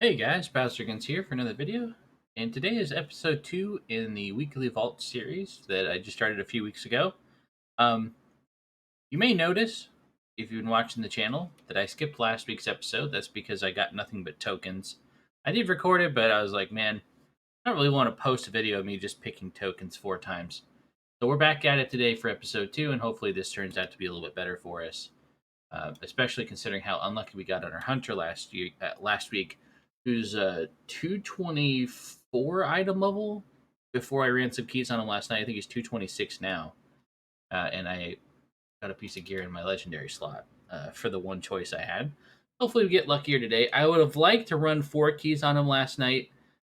Hey guys, Bowserkins here for another video, and today is episode 2 in the Weekly Vault series that I just started a few weeks ago. Um, you may notice, if you've been watching the channel, that I skipped last week's episode. That's because I got nothing but tokens. I did record it, but I was like, man, I don't really want to post a video of me just picking tokens 4 times. So we're back at it today for episode 2, and hopefully this turns out to be a little bit better for us. Especially considering how unlucky we got on our hunter last week, who's 224 item level. Before I ran some keys on him last night, I think he's 226 now, and I got a piece of gear in my legendary slot for the one choice I had. Hopefully, we get luckier today. I would have liked to run 4 keys on him last night.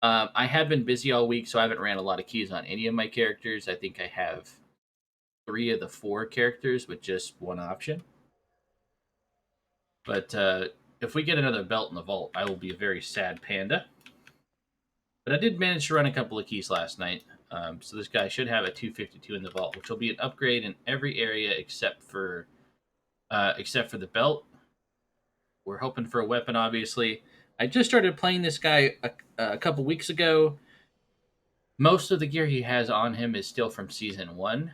I have been busy all week, so I haven't ran a lot of keys on any of my characters. I think I have 3 of the 4 characters with just one option. But if we get another belt in the vault, I will be a very sad panda. But I did manage to run a couple of keys last night. So this guy should have a 252 in the vault, which will be an upgrade in every area except for the belt. We're hoping for a weapon, obviously. I just started playing this guy a couple weeks ago. Most of the gear he has on him is still from season 1.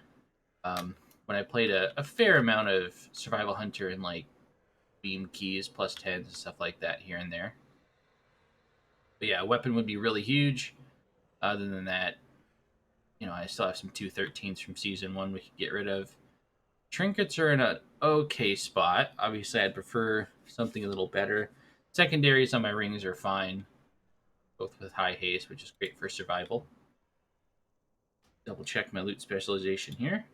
When I played a fair amount of Survival Hunter and like beam keys, plus 10s, and stuff like that here and there. But yeah, a weapon would be really huge. Other than that, I still have some 213s from season 1 we could get rid of. Trinkets are in an okay spot. Obviously, I'd prefer something a little better. Secondaries on my rings are fine, both with high haste, which is great for survival. Double check my loot specialization here.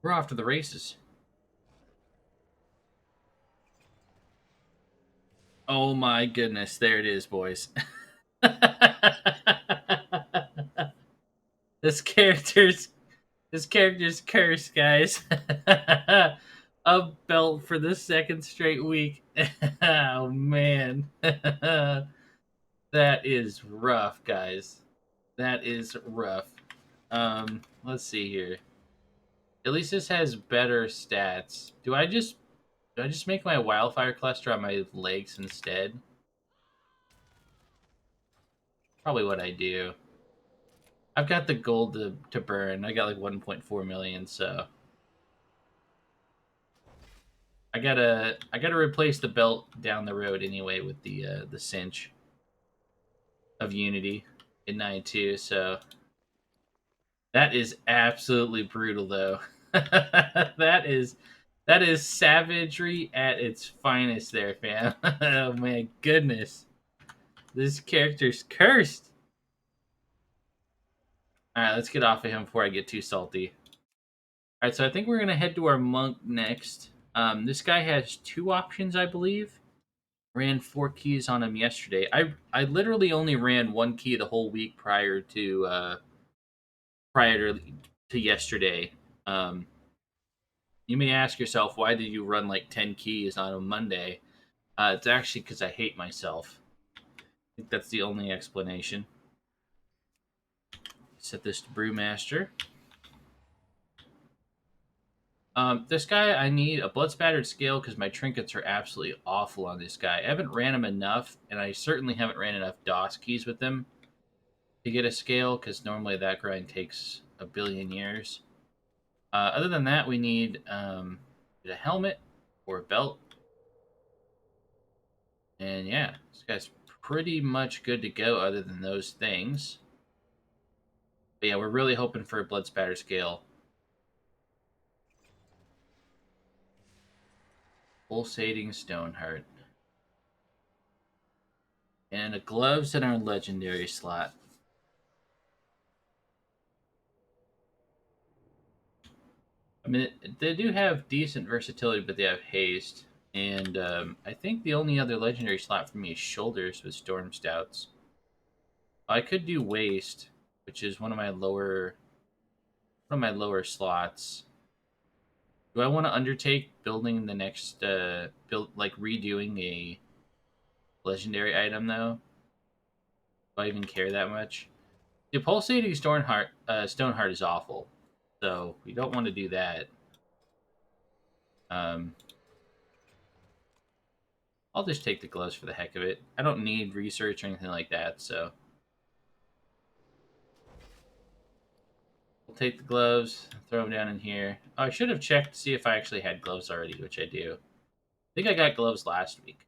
We're off to the races. Oh my goodness, there it is, boys. this character's This character's cursed, guys. A belt for the second straight week. Oh man. That is rough, guys. That is rough. Let's see here. At least this has better stats. Do I just make my wildfire cluster on my legs instead? Probably what I do. I've got the gold to burn. I got like 1.4 million, so I gotta replace the belt down the road anyway with the cinch of Unity in 9.2. So that is absolutely brutal, though. that is savagery at its finest, there, fam. Oh my goodness, this character's cursed. All right, let's get off of him before I get too salty. All right, so I think we're gonna head to our monk next. This guy has 2 options, I believe. Ran 4 keys on him yesterday. I literally only ran 1 key the whole week prior to yesterday. Um, you may ask yourself, why did you run like 10 keys on a Monday? It's actually because I hate myself. I think that's the only explanation. Set this to Brewmaster. This guy, I need a blood spattered scale because my trinkets are absolutely awful on this guy. I haven't ran him enough, and I certainly haven't ran enough DOS keys with him to get a scale because normally that grind takes a billion years. Other than that, we need a helmet or a belt. And yeah, this guy's pretty much good to go other than those things. But yeah, we're really hoping for a blood spatter scale. Pulsating Stoneheart. And a gloves in our legendary slot. I mean, they do have decent versatility, but they have haste. And I think the only other legendary slot for me is shoulders with storm stouts. I could do waist, which is one of my lower slots. Do I want to undertake building the next redoing a legendary item though? Do I even care that much? The pulsating Stoneheart is awful, so we don't want to do that. Um, I'll just take the gloves for the heck of it. I don't need research or anything like that, so we'll take the gloves, throw them down in here. Oh, I should have checked to see if I actually had gloves already, which I do. I think I got gloves last week,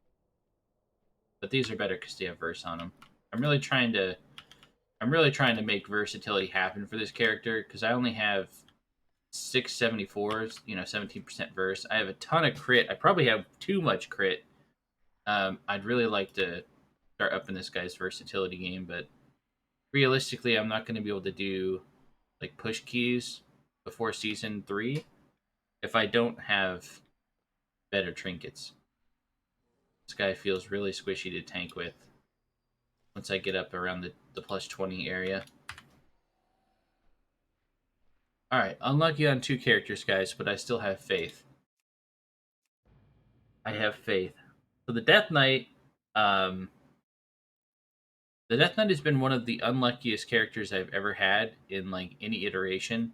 but these are better because they have verse on them. I'm really trying to make versatility happen for this character because I only have 674s, 17% verse. I have a ton of crit. I probably have too much crit. I'd really like to start upping this guy's versatility game, but realistically, I'm not going to be able to do like push keys before season 3 if I don't have better trinkets. This guy feels really squishy to tank with once I get up around the plus 20 area. Alright, unlucky on 2 characters, guys, but I still have faith. I have faith. So the Death Knight, the Death Knight has been one of the unluckiest characters I've ever had in like any iteration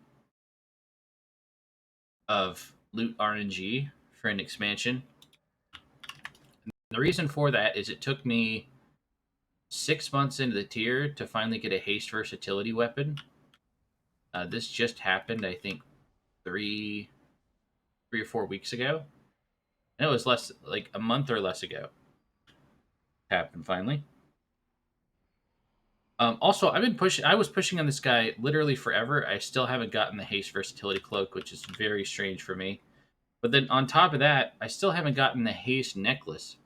of loot RNG for an expansion. The reason for that is it took me 6 months into the tier to finally get a haste versatility weapon. This just happened, I think, three or 4 weeks ago. And it was less like a month or less ago. Happened finally. Also, I was pushing on this guy literally forever. I still haven't gotten the haste versatility cloak, which is very strange for me. But then on top of that, I still haven't gotten the haste necklace.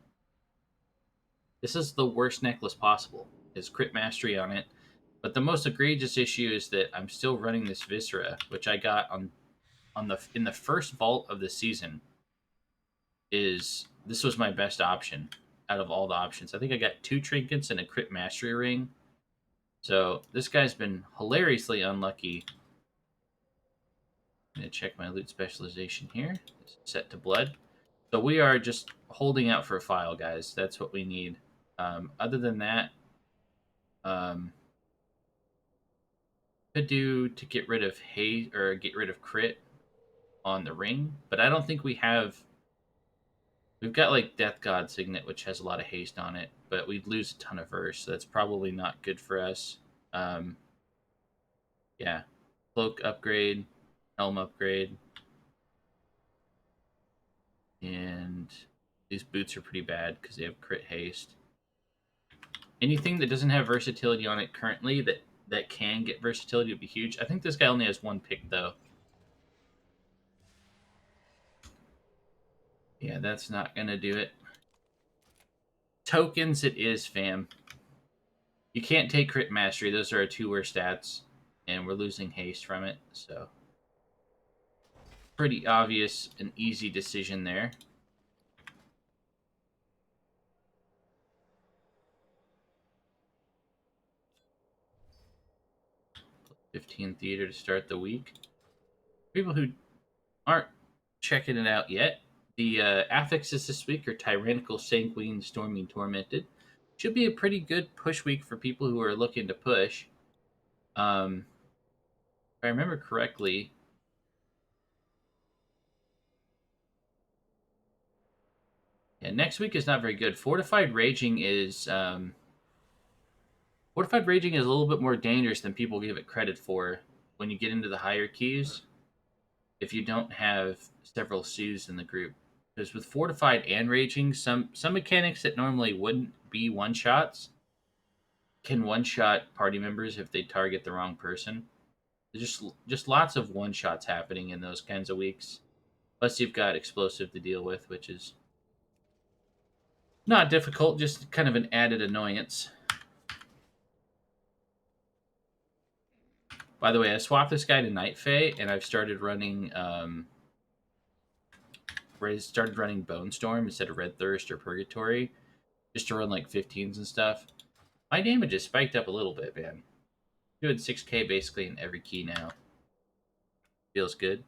This is the worst necklace possible. It's crit mastery on it. But the most egregious issue is that I'm still running this Viscera, which I got in the first vault of the season. This was my best option out of all the options. I think I got 2 trinkets and a crit mastery ring. So this guy's been hilariously unlucky. I'm gonna check my loot specialization here. It's set to blood. So we are just holding out for a file, guys. That's what we need. Other than that, could do to get rid of haste or get rid of crit on the ring, but I don't think we have. We've got like Death God Signet, which has a lot of haste on it, but we'd lose a ton of verse, so that's probably not good for us. Um, yeah, cloak upgrade, helm upgrade, and these boots are pretty bad because they have crit haste. Anything that doesn't have versatility on it currently that can get versatility would be huge. I think this guy only has 1 pick though. Yeah, that's not gonna do it. Tokens, it is, fam. You can't take crit mastery; those are our 2 worst stats, and we're losing haste from it. So, pretty obvious, an easy decision there. 15 theater to start the week. People who aren't checking it out yet, the affixes this week are Tyrannical, Sanguine, Storming, Tormented. Should be a pretty good push week for people who are looking to push. If I remember correctly, yeah, next week is not very good. Fortified Raging is a little bit more dangerous than people give it credit for when you get into the higher keys. If you don't have several Sues in the group, because with Fortified and Raging, some mechanics that normally wouldn't be one shots can one shot party members if they target the wrong person. There's just lots of one shots happening in those kinds of weeks. Plus, you've got explosive to deal with, which is not difficult, just kind of an added annoyance. By the way, I swapped this guy to Night Fae, and I've started running Bone Storm instead of Red Thirst or Purgatory, just to run like 15s and stuff. My damage has spiked up a little bit, man. Doing 6k basically in every key now. Feels good.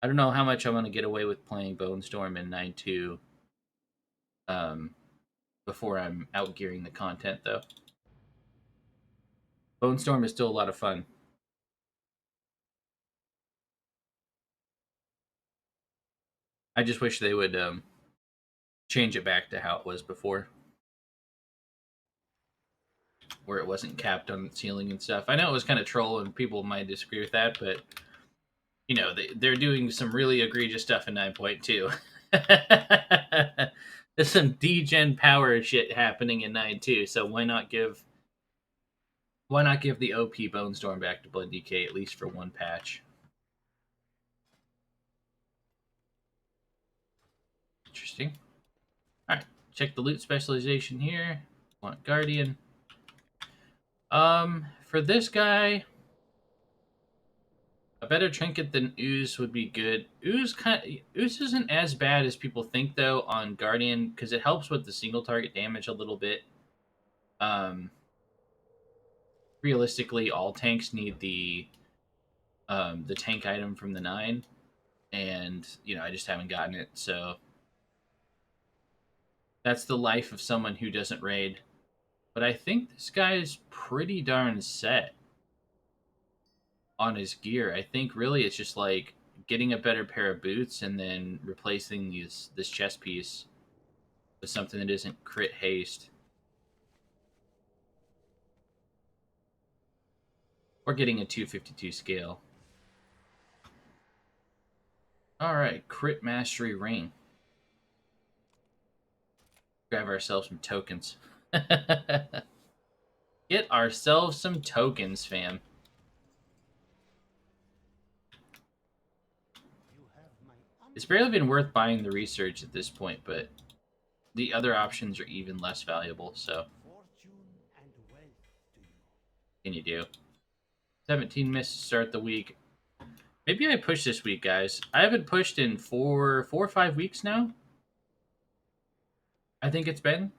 I don't know how much I'm going to get away with playing Bone Storm in 9.2 before I'm outgearing the content, though. Bone Storm is still a lot of fun. I just wish they would change it back to how it was before, where it wasn't capped on the ceiling and stuff. I know it was kind of troll, and people might disagree with that, but you know they're doing some really egregious stuff in 9.2. There's some degen power shit happening in 9.2, so why not give the OP Bone Storm back to Blood DK at least for one patch? Interesting. All right, check the loot specialization here. Want Guardian. For this guy, a better trinket than Ooze would be good. Ooze isn't as bad as people think though on Guardian because it helps with the single target damage a little bit. Realistically, all tanks need the tank item from the 9, and you know I just haven't gotten it, so that's the life of someone who doesn't raid. But I think this guy is pretty darn set on his gear. I think really it's just like getting a better pair of boots and then replacing this chest piece with something that isn't crit haste. Or getting a 252 scale. Alright, crit mastery ring. Grab ourselves some tokens. Get ourselves some tokens, fam. It's barely been worth buying the research at this point, but the other options are even less valuable, so what can you do? 17 missed to start the week. Maybe I push this week, guys. I haven't pushed in four or 5 weeks now. I think it's been.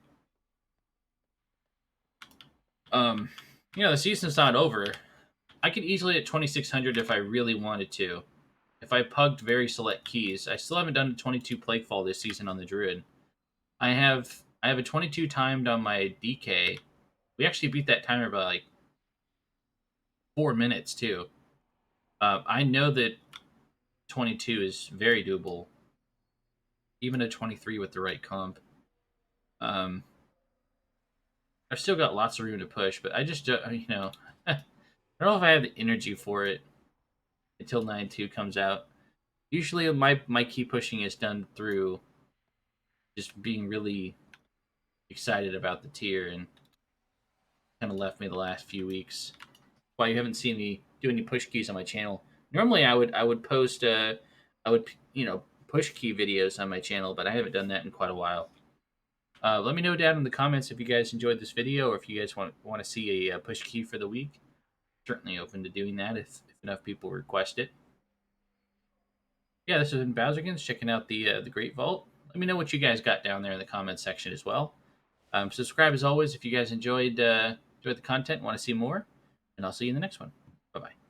You know, the season's not over. I could easily hit 2600 if I really wanted to. If I pugged very select keys. I still haven't done a 22 Plaguefall this season on the Druid. I have a 22 timed on my DK. We actually beat that timer by like 4 minutes too. I know that 22 is very doable. Even a 23 with the right comp. I've still got lots of room to push, but I just don't, you know, I don't know if I have the energy for it until 9.2 comes out. Usually my key pushing is done through just being really excited about the tier, and kind of left me the last few weeks. Why you haven't seen me do any push keys on my channel. Normally I would post push key videos on my channel, but I haven't done that in quite a while. Let me know down in the comments if you guys enjoyed this video, or if you guys want to see a push key for the week. Certainly open to doing that if enough people request it. Yeah, this has been Bowserkins checking out the Great Vault. Let me know what you guys got down there in the comments section as well. Subscribe as always if you guys enjoyed the content and want to see more. And I'll see you in the next one. Bye-bye.